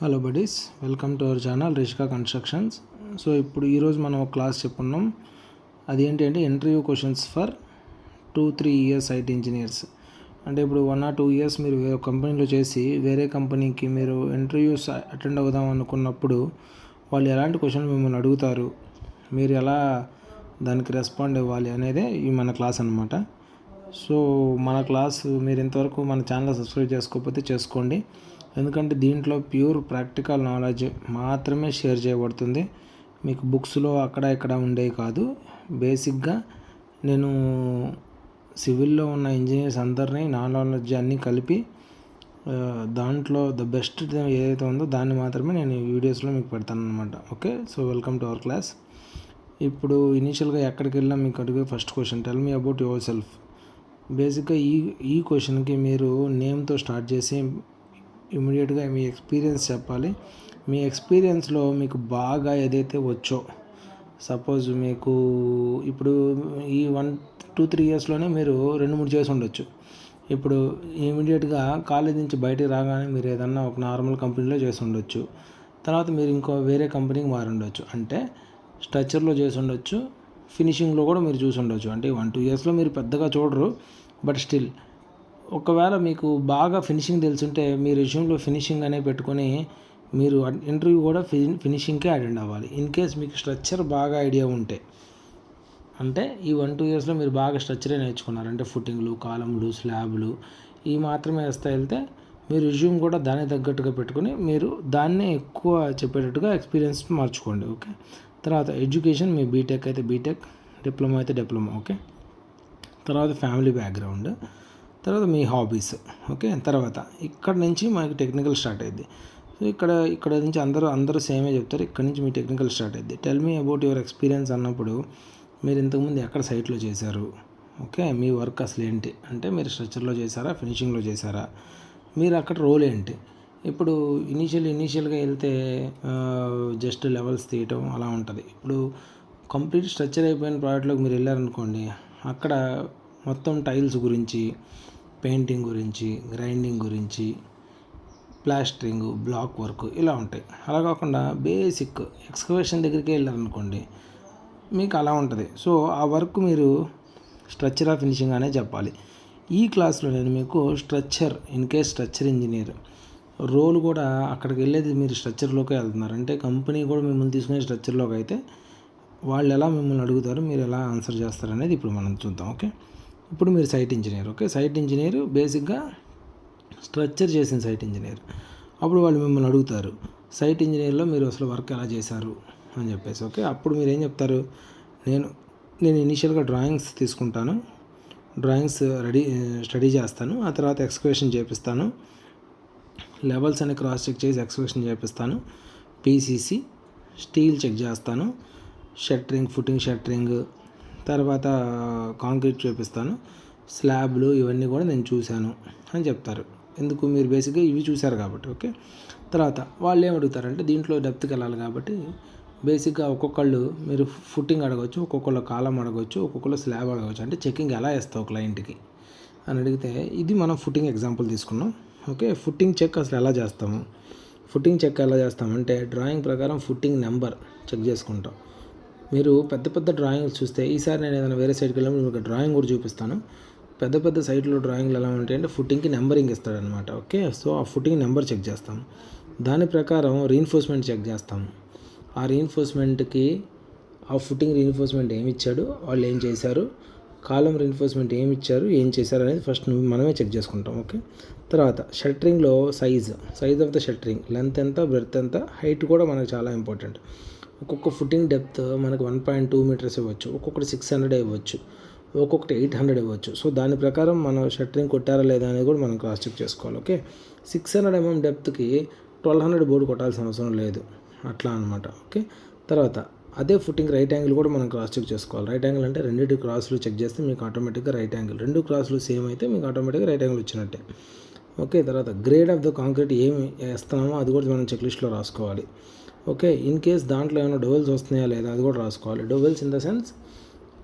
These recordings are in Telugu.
Hello buddies, welcome to our channel Rishika constructions. So ఇప్పుడు ఈరోజు మనం ఒక క్లాస్ చెప్పుకున్నాం. అది ఏంటి అంటే interview questions for 2-3 years site engineers. అంటే ఇప్పుడు 1 or 2 ఇయర్స్ మీరు వేరే కంపెనీలో చేసి వేరే కంపెనీకి మీరు ఇంటర్వ్యూస్ అటెండ్ అవుదాం అనుకున్నప్పుడు వాళ్ళు ఎలాంటి క్వశ్చన్లు మిమ్మల్ని అడుగుతారు, మీరు ఎలా దానికి రెస్పాండ్ ఇవ్వాలి అనేదే ఈ మన క్లాస్ అనమాట. సో మన క్లాస్ మీరు ఇంతవరకు మన ఛానల్ సబ్స్క్రైబ్ చేసుకోకపోతే చేసుకోండి, ఎందుకంటే దీంట్లో ప్యూర్ ప్రాక్టికల్ నాలెడ్జ్ మాత్రమే షేర్ చేయబడుతుంది. మీకు బుక్స్లో అక్కడ ఇక్కడ ఉండేవి కాదు. బేసిక్గా నేను సివిల్లో ఉన్న ఇంజనీర్స్ అందరినీ నాలెడ్జ్ అన్నీ కలిపి దాంట్లో ద బెస్ట్ ఏదైతే ఉందో దాన్ని మాత్రమే నేను ఈ వీడియోస్లో మీకు పెడతాను అనమాట. Okay, so welcome to hour class. ఇప్పుడు ఇనీషియల్గా ఎక్కడికి వెళ్ళినా మీకు అడిగే first question, tell me about your self. బేసిక్గా ఈ క్వశ్చన్కి మీరు నేమ్తో స్టార్ట్ చేసి ఇమీడియట్గా మీ ఎక్స్పీరియన్స్ చెప్పాలి. మీ ఎక్స్పీరియన్స్లో మీకు బాగా ఏదైతే వచ్చో, సపోజ్ మీకు ఇప్పుడు ఈ 1-2-3 ఇయర్స్లోనే మీరు 2-3 చేసి ఉండొచ్చు. ఇప్పుడు ఇమీడియట్గా కాలేజ్ నుంచి బయటికి రాగానే మీరు ఏదన్నా ఒక నార్మల్ కంపెనీలో చేసి ఉండొచ్చు, తర్వాత మీరు ఇంకో వేరే కంపెనీకి మారి ఉండొచ్చు. అంటే స్ట్రక్చర్లో చేసి ఉండొచ్చు, ఫినిషింగ్లో కూడా మీరు చూసి ఉండొచ్చు. అంటే 1-2 ఇయర్స్లో మీరు పెద్దగా చూడరు, బట్ స్టిల్ ఒకవేళ మీకు బాగా ఫినిషింగ్ తెలుసుంటే మీ రెజ్యూమ్లో ఫినిషింగ్ అనే పెట్టుకొని మీరు ఇంటర్వ్యూ కూడా ఫినిషింగ్కే అటెండ్ అవ్వాలి. ఇన్ కేస్ మీకు స్ట్రక్చర్ బాగా ఐడియా ఉంటే, అంటే ఈ 1-2 ఇయర్స్లో మీరు బాగా స్ట్రక్చరే నేర్చుకున్నారు, అంటే ఫుటింగ్లు, కాలమ్లు, స్లాబ్లు ఈ మాత్రమే వేస్తే వెళ్తే మీరు రెజ్యూమ్ కూడా దానికి తగ్గట్టుగా పెట్టుకొని మీరు దాన్నే ఎక్కువ చెప్పేటట్టుగా ఎక్స్పీరియన్స్ మార్చుకోండి. ఓకే, తర్వాత ఎడ్యుకేషన్, మీ బీటెక్ అయితే బీటెక్, డిప్లొమా అయితే డిప్లొమా. ఓకే, తర్వాత ఫ్యామిలీ బ్యాక్గ్రౌండ్, తర్వాత మీ హాబీస్. ఓకే, తర్వాత ఇక్కడ నుంచి మనకి టెక్నికల్ స్టార్ట్ అయ్యింది. సో ఇక్కడ నుంచి అందరూ సేమే చెప్తారు, ఇక్కడ నుంచి మీ టెక్నికల్ స్టార్ట్ అయ్యింది. Tell me about your experience అన్నప్పుడు మీరు ఇంతకుముందు ఎక్కడ సైట్లో చేశారు, ఓకే, మీ వర్క్ అసలు ఏంటి, అంటే మీరు స్ట్రక్చర్లో చేశారా, ఫినిషింగ్లో చేశారా, మీరు అక్కడ రోల్ ఏంటి. ఇప్పుడు ఇనీషియల్గా వెళ్తే జస్ట్ లెవెల్స్ తీయటం అలా ఉంటుంది. ఇప్పుడు కంప్లీట్ స్ట్రక్చర్ అయిపోయిన ప్రాజెక్ట్లోకి మీరు వెళ్ళారనుకోండి, అక్కడ మొత్తం టైల్స్ గురించి, పెయింటింగ్ గురించి, గ్రైండింగ్ గురించి, ప్లాస్టరింగ్, బ్లాక్ వర్క్ ఇలా ఉంటాయి. అలా కాకుండా బేసిక్ ఎక్స్కవేషన్ దగ్గరికి వెళ్ళారనుకోండి, మీకు అలా ఉంటుంది. సో ఆ వర్క్ మీరు స్ట్రక్చర్ ఆఫ్ ఫినిషింగ్ అనే చెప్పాలి. ఈ క్లాస్లో నేను మీకు structure, in case structure engineer role కూడా అక్కడికి వెళ్ళేది మీరు స్ట్రక్చర్లోకే వెళ్తున్నారు, అంటే కంపెనీ కూడా మిమ్మల్ని తీసుకునే స్ట్రక్చర్లోకి అయితే వాళ్ళు ఎలా మిమ్మల్ని అడుగుతారు, మీరు ఎలా ఆన్సర్ చేస్తారు అనేది ఇప్పుడు మనం చూద్దాం. ఓకే, ఇప్పుడు మీరు site engineer. Okay, site engineer బేసిక్గా స్ట్రక్చర్ చేసిన సైట్ ఇంజనీర్. అప్పుడు వాళ్ళు మిమ్మల్ని అడుగుతారు, సైట్ ఇంజనీర్లో మీరు అసలు వర్క్ ఎలా చేశారు అని చెప్పేసి. ఓకే, అప్పుడు మీరు ఏం చెప్తారు, నేను ఇనీషియల్గా డ్రాయింగ్స్ తీసుకుంటాను, డ్రాయింగ్స్ స్టడీ చేస్తాను, ఆ తర్వాత ఎక్స్కవేషన్ చేపిస్తాను, లెవెల్స్ అని క్రాస్ చెక్ చేసి ఎక్స్కవేషన్ చేపిస్తాను, పీసీసీ స్టీల్ చెక్ చేస్తాను, షట్టరింగ్, ఫుటింగ్ షట్టరింగ్, తర్వాత కాంక్రీట్ చూపిస్తాను, స్లాబ్లు ఇవన్నీ కూడా నేను చూశాను అని చెప్తారు. ఎందుకు, మీరు బేసిక్గా ఇవి చూశారు కాబట్టి. ఓకే, తర్వాత వాళ్ళు ఏం అడుగుతారంటే దీంట్లో డెప్త్కి వెళ్ళాలి కాబట్టి బేసిక్గా ఒక్కొక్కళ్ళు మీరు ఫుటింగ్ అడగవచ్చు, ఒక్కొక్కళ్ళు కాలం అడగవచ్చు, ఒక్కొక్కళ్ళు స్లాబ్ అడగవచ్చు. అంటే చెక్కింగ్ ఎలా వేస్తావు క్లయింట్కి అని అడిగితే, ఇది మనం ఫుటింగ్ ఎగ్జాంపుల్ తీసుకున్నాం. ఓకే, ఫుటింగ్ చెక్ అసలు ఎలా చేస్తాము, ఫుటింగ్ చెక్ ఎలా చేస్తామంటే డ్రాయింగ్ ప్రకారం ఫుటింగ్ నెంబర్ చెక్ చేసుకుంటాం. మీరు పెద్ద డ్రాయింగ్స్ చూస్తే, ఈసారి నేను ఏదైనా వేరే సైడ్కి వెళ్ళినప్పుడు మీకు డ్రాయింగ్ కూడా చూపిస్తాను. పెద్ద సైట్లో డ్రాయింగ్లు ఎలా ఉంటాయంటే ఫుటింగ్కి నెంబరింగ్ ఇస్తాడనమాట. ఓకే, సో ఆ ఫుటింగ్ నెంబర్ చెక్ చేస్తాం, దాని ప్రకారం రీఇన్ఫోర్స్మెంట్ చెక్ చేస్తాం. ఆ రీఇన్ఫోర్స్మెంట్కి ఆ ఫుటింగ్ రీఇన్ఫోర్స్మెంట్ ఏమి ఇచ్చాడు, వాళ్ళు ఏం చేశారు, కాలం రీఇన్ఫోర్స్మెంట్ ఏమి ఇచ్చారు, ఏం చేశారు అనేది ఫస్ట్ మనమే చెక్ చేసుకుంటాం. ఓకే, తర్వాత షట్టరింగ్లో size of the shuttering, length ఎంత, బ్రెడ్త్ ఎంత, హైట్ కూడా మనకు చాలా ఇంపార్టెంట్. ఒక్కొక్క ఫుటింగ్ డెప్త్ మనకు 1.2 మీటర్స్ ఇవ్వచ్చు, ఒక్కొక్కటి 600 ఇవ్వచ్చు, ఒక్కొక్కటి 800 ఇవ్వచ్చు. సో దాని ప్రకారం మనం షట్టరింగ్ కొట్టారా లేదా అనేది కూడా మనం క్రాస్ చెక్ చేసుకోవాలి. ఓకే, 600 mm డెప్త్కి 1200 బోర్డు కొట్టాల్సిన అవసరం లేదు, అట్లా అనమాట. ఓకే, తర్వాత అదే ఫుటింగ్ రైట్ యాంగిల్ కూడా మనం క్రాస్ చెక్ చేసుకోవాలి. రైట్ యాంగిల్ అంటే రెండింటి క్రాస్లు చెక్ చేస్తే మీకు ఆటోమేటిక్గా రైట్ యాంగిల్, రెండు క్రాస్లు సేమ్ అయితే మీకు ఆటోమేటిక్గా రైట్ యాంగిల్ వచ్చినట్టే. ఓకే, తర్వాత గ్రేడ్ ఆఫ్ ద కాంక్రీట్ ఏమి వేస్తున్నామో అది కూడా మనం చెక్ లిస్ట్లో రాసుకోవాలి. ఓకే, ఇన్ కేస్ దాంట్లో ఏమైనా డోవెల్స్ వస్తున్నాయా లేదా అది కూడా రాసుకోవాలి. డోవెల్స్ ఇన్ ద సెన్స్,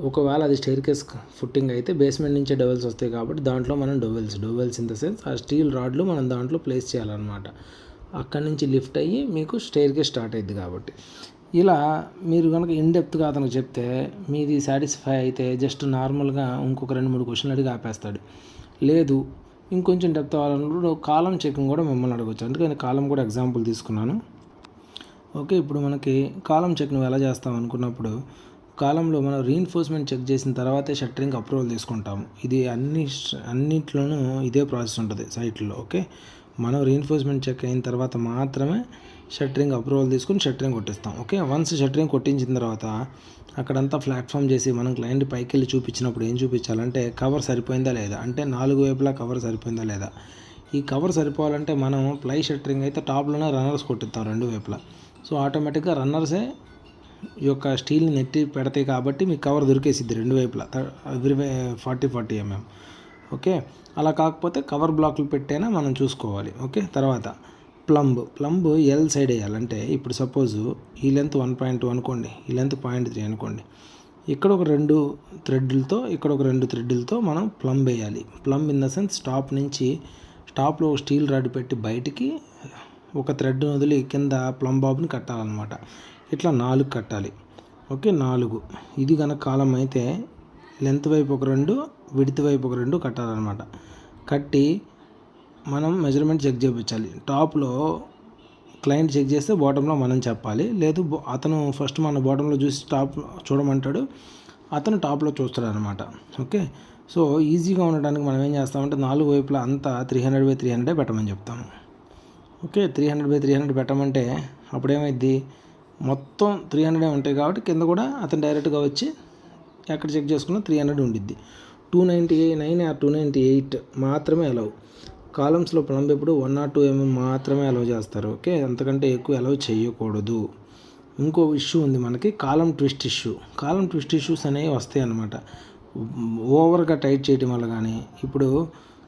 ఒకవేళ అది స్టైర్ కేస్ ఫుట్టింగ్ అయితే బేస్మెంట్ నుంచే డోవెల్స్ వస్తాయి కాబట్టి దాంట్లో మనం డోవెల్స్ ఇన్ ద సెన్స్ ఆ స్టీల్ రాడ్లు మనం దాంట్లో ప్లేస్ చేయాలన్నమాట. అక్కడి నుంచి లిఫ్ట్ అయ్యి మీకు స్టేర్కే స్టార్ట్ అయ్యింది. కాబట్టి ఇలా మీరు కనుక ఇన్డెప్త్గా అతనికి చెప్తే మీది సాటిస్ఫై అయితే జస్ట్ నార్మల్గా ఇంకొక 2-3 క్వశ్చన్లు అడిగి ఆపేస్తాడు. లేదు ఇంకొంచెం డెప్త్ అవ్వాలన్నప్పుడు కాలం చెకింగ్ కూడా మిమ్మల్ని అడగవచ్చు. అందుకని కాలం కూడా ఎగ్జాంపుల్ తీసుకున్నాను. ఓకే, ఇప్పుడు మనకి కాలం చెక్ నువ్వు ఎలా చేస్తాం అనుకున్నప్పుడు కాలంలో మనం రీఎన్ఫోర్స్మెంట్ చెక్ చేసిన తర్వాతే షట్టరింగ్ అప్రూవల్ తీసుకుంటాము. ఇది అన్నిట్లోనూ ఇదే ప్రాసెస్ ఉంటుంది సైట్లో. ఓకే, మనం రీఎన్ఫోర్స్మెంట్ చెక్ అయిన తర్వాత మాత్రమే షట్టరింగ్ అప్రూవల్ తీసుకుని షట్టరింగ్ కొట్టిస్తాం. ఓకే, వన్స్ షట్టరింగ్ కొట్టించిన తర్వాత అక్కడంతా ప్లాట్ఫామ్ చేసి మనం క్లయింట్ పైకి వెళ్ళి చూపించినప్పుడు ఏం చూపించాలంటే కవర్ సరిపోయిందా లేదా, అంటే 4 వైపులా కవర్ సరిపోయిందా లేదా. ఈ కవర్ సరిపోవాలంటే మనం ప్లై షట్టరింగ్ అయితే టాప్లోనే రన్నర్స్ కొట్టిస్తాం 2 వైపులా. సో ఆటోమేటిక్గా రన్నర్సే ఈ యొక్క స్టీల్ని నెట్టి పెడతాయి కాబట్టి మీకు కవర్ దొరికేసిద్ది 2 వైపులా ఎవ్రీ 40 mm. ఓకే, అలా కాకపోతే కవర్ బ్లాక్లు పెట్టైనా మనం చూసుకోవాలి. ఓకే, తర్వాత ప్లంబ్ ఎల్ సైడ్ వేయాలంటే ఇప్పుడు సపోజ్ ఈ లెంత్ 1.2 అనుకోండి, ఈ లెంత్ 0.3 అనుకోండి. ఇక్కడ ఒక 2 థ్రెడ్లతో ఇక్కడ ఒక 2 థ్రెడ్లతో మనం ప్లంబ్ వేయాలి. Plumb in the sense top నుంచి టాప్లో ఒక స్టీల్ రాడ్ పెట్టి బయటికి ఒక థ్రెడ్ వదిలి కింద ప్లంబ్ బాబ్ని కట్టాలన్నమాట. ఇట్లా 4 కట్టాలి. ఓకే, 4 ఇది కనుక కాలం అయితే లెంత్ వైపు ఒక 2 విడ్త్ వైపు ఒక 2 కట్టాలన్నమాట. కట్టి మనం మెజర్మెంట్ చెక్ చేయించాలి. టాప్లో క్లయింట్ చెక్ చేస్తే బాటంలో మనం చెప్పాలి. లేదు అతను ఫస్ట్ మన బాటంలో చూసి టాప్ చూడమంటాడు, అతను టాప్లో చూస్తాడు అనమాట. ఓకే, సో ఈజీగా ఉండడానికి మనం ఏం చేస్తామంటే 4 వైపులా అంతా 300/300 పెట్టమని చెప్తాము. ఓకే, 300/300 పెట్టమంటే అప్పుడేమైద్ది, మొత్తం 300 ఉంటాయి కాబట్టి కింద కూడా అతను డైరెక్ట్గా వచ్చి ఎక్కడ చెక్ చేసుకున్నా 300 ఉండిద్ది. 299 or 298 మాత్రమే అలౌ. కాలమ్స్లో ప్లంబ్ ఎప్పుడు 1 or 2 mm మాత్రమే అలౌ చేస్తారు. ఓకే, అంతకంటే ఎక్కువ అలౌ చేయకూడదు. ఇంకో ఇష్యూ ఉంది మనకి, కాలం ట్విస్ట్ ఇష్యూ. కాలం ట్విస్ట్ ఇష్యూస్ అనేవి వస్తాయి అన్నమాట ఓవర్గా టైట్ చేయడం వల్ల. కానీ ఇప్పుడు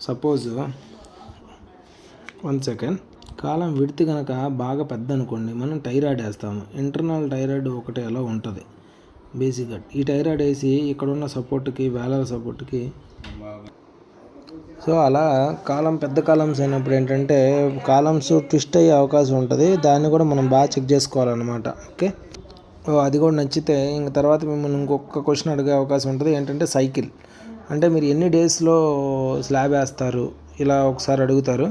సపోజ్ 1 second, కాలం విడ్త్ కనుక బాగా పెద్ద అనుకోండి, మనం టైరాడ్ వేస్తాము. ఇంటర్నల్ టైరాడ్ ఒకటి ఎలా ఉంటుంది బేసిక్గా. ఈ టైరాడ్ వేసి ఇక్కడున్న సపోర్ట్కి వేలాల సపోర్ట్కి, సో అలా కాలం పెద్ద కాలమ్స్ అయినప్పుడు ఏంటంటే కాలమ్స్ ట్విస్ట్ అయ్యే అవకాశం ఉంటుంది. దాన్ని కూడా మనం బాగా చెక్ చేసుకోవాలన్నమాట. ఓకే, అది కూడా నచ్చితే ఇంక తర్వాత మిమ్మల్ని ఇంకొక క్వశ్చన్ అడిగే అవకాశం ఉంటుంది. ఏంటంటే సైకిల్ అంటే మీరు ఎన్ని డేస్లో స్లాబ్ వేస్తారు ఇలా ఒకసారి అడుగుతారు.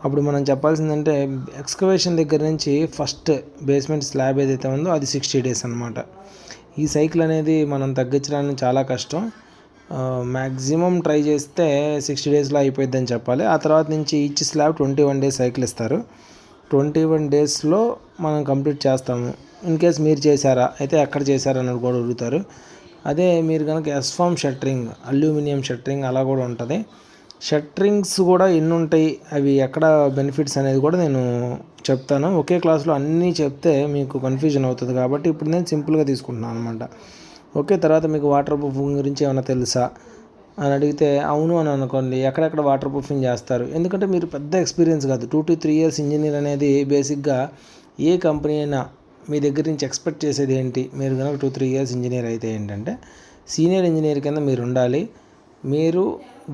అప్పుడు మనం చెప్పాల్సిందంటే ఎక్స్కవేషన్ దగ్గర నుంచి ఫస్ట్ బేస్మెంట్ స్లాబ్ ఏదైతే ఉందో అది 60 days అనమాట. ఈ సైకిల్ అనేది మనం తగ్గించడానికి చాలా కష్టం. మ్యాక్సిమం ట్రై చేస్తే 60 daysలో అయిపోయిద్దని చెప్పాలి. ఆ తర్వాత నుంచి ఈచ్ స్లాబ్ 21 days సైకిల్ ఇస్తారు. 21 daysలో మనం కంప్లీట్ చేస్తాము. ఇన్ కేస్ మీరు చేశారా అయితే ఎక్కడ చేశారా అన్నది కూడా అడుగుతారు. అదే మీరు కనుక ఎస్ఫామ్ షట్టరింగ్, అల్యూమినియం షట్టరింగ్ అలా కూడా ఉంటుంది. షట్టరింగ్స్ కూడా ఎన్ని ఉంటాయి, అవి ఎక్కడ బెనిఫిట్స్ అనేది కూడా నేను చెప్తాను. ఒకే క్లాస్లో అన్నీ చెప్తే మీకు కన్ఫ్యూజన్ అవుతుంది కాబట్టి ఇప్పుడు నేను సింపుల్గా తీసుకుంటున్నాను అనమాట. ఓకే, తర్వాత మీకు వాటర్ ప్రూఫింగ్ గురించి ఏమైనా తెలుసా అని అడిగితే అవును అని అనుకోండి. ఎక్కడెక్కడ వాటర్ ప్రూఫింగ్ చేస్తారు, ఎందుకంటే మీరు పెద్ద ఎక్స్పీరియన్స్ కాదు. 2 to 3 years ఇంజనీర్ అనేది బేసిక్గా ఏ కంపెనీ అయినా మీ దగ్గర నుంచి ఎక్స్పెక్ట్ చేసేది ఏంటి, మీరు కనుక 2-3 years ఇంజనీర్ అయితే ఏంటంటే సీనియర్ ఇంజనీర్ కింద మీరు ఉండాలి. మీరు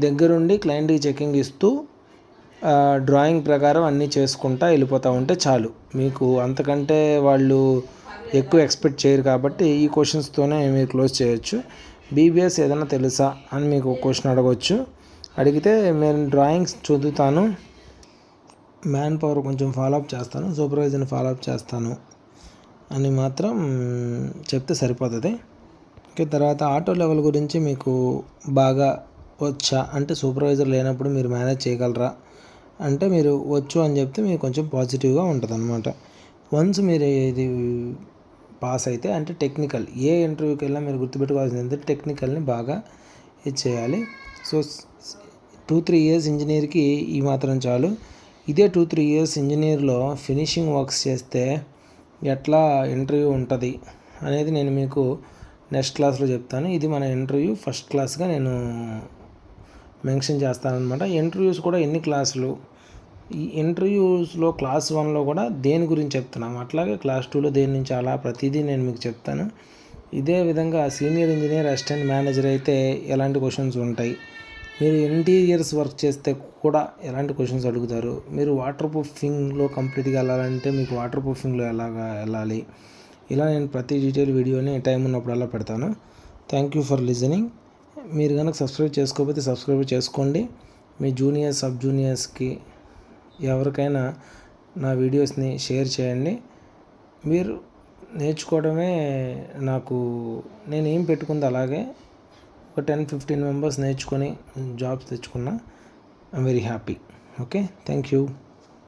దగ్గరుండి క్లయింట్కి చెకింగ్ ఇస్తూ డ్రాయింగ్ ప్రకారం అన్నీ చేసుకుంటా వెళ్ళిపోతూ ఉంటే చాలు. మీకు అంతకంటే వాళ్ళు ఎక్కువ ఎక్స్పెక్ట్ చేయరు కాబట్టి ఈ క్వశ్చన్స్తోనే మీరు క్లోజ్ చేయొచ్చు. బీబీఎస్ ఏదైనా తెలుసా అని మీకు క్వశ్చన్ అడగవచ్చు. అడిగితే నేను డ్రాయింగ్స్ చదువుతాను, మ్యాన్ పవర్ కొంచెం ఫాలోఅప్ చేస్తాను, సూపర్వైజర్ని ఫాలోఅప్ చేస్తాను అని మాత్రం చెప్తే సరిపోతుంది. ఓకే, తర్వాత ఆటో లెవెల్ గురించి మీకు బాగా వచ్చా అంటే సూపర్వైజర్ లేనప్పుడు మీరు మేనేజ్ చేయగలరా అంటే మీరు వచ్చు అని చెప్తే మీకు కొంచెం పాజిటివ్గా ఉంటుంది అనమాట. వన్స్ మీరు ఇది పాస్ అయితే అంటే టెక్నికల్ ఏ ఇంటర్వ్యూకి వెళ్ళినా మీరు గుర్తుపెట్టుకోవాల్సింది ఏంటంటే టెక్నికల్ని బాగా ఇది చేయాలి. సో 2-3 years ఇంజనీర్కి ఈ మాత్రం చాలు. ఇదే 2-3 years ఇంజనీర్లో ఫినిషింగ్ వర్క్స్ చేస్తే ఎట్లా ఇంటర్వ్యూ ఉంటుంది అనేది నేను మీకు నెక్స్ట్ క్లాస్లో చెప్తాను. ఇది మన ఇంటర్వ్యూ ఫస్ట్ క్లాస్గా నేను మెన్షన్ చేస్తాను అనమాట. ఇంటర్వ్యూస్ కూడా ఎన్ని క్లాసులు, ఈ ఇంటర్వ్యూస్లో క్లాస్ 1లో కూడా దేని గురించి చెప్తున్నాము, అట్లాగే క్లాస్ 2లో దేని నుంచి, అలా ప్రతిదీ నేను మీకు చెప్తాను. ఇదే విధంగా సీనియర్ ఇంజనీర్, అసిస్టెంట్ మేనేజర్ అయితే ఎలాంటి క్వశ్చన్స్ ఉంటాయి, మీరు ఇంటీరియర్స్ వర్క్ చేస్తే కూడా ఎలాంటి క్వశ్చన్స్ అడుగుతారు, మీరు వాటర్ ప్రూఫింగ్లో కంప్లీట్గా వెళ్ళాలంటే మీకు వాటర్ ప్రూఫింగ్లో ఎలాగా వెళ్ళాలి, ఇలా నేను ప్రతి డీటెయిల్ వీడియోని టైం ఉన్నప్పుడల్లా పెడతాను. Thank you for listening. మీరు కనుక సబ్స్క్రైబ్ చేసుకోకపోతే సబ్స్క్రైబ్ చేసుకోండి. మీ జూనియర్స్, సబ్ జూనియర్స్కి ఎవరికైనా నా వీడియోస్ని షేర్ చేయండి. మీరు నేర్చుకోవడమే నాకు, నేను ఏం పెట్టుకుంది అలాగే ఒక 10-15 మెంబర్స్ నేర్చుకొని జాబ్స్ తెచ్చుకున్నా. I'm very happy. Okay, thank you.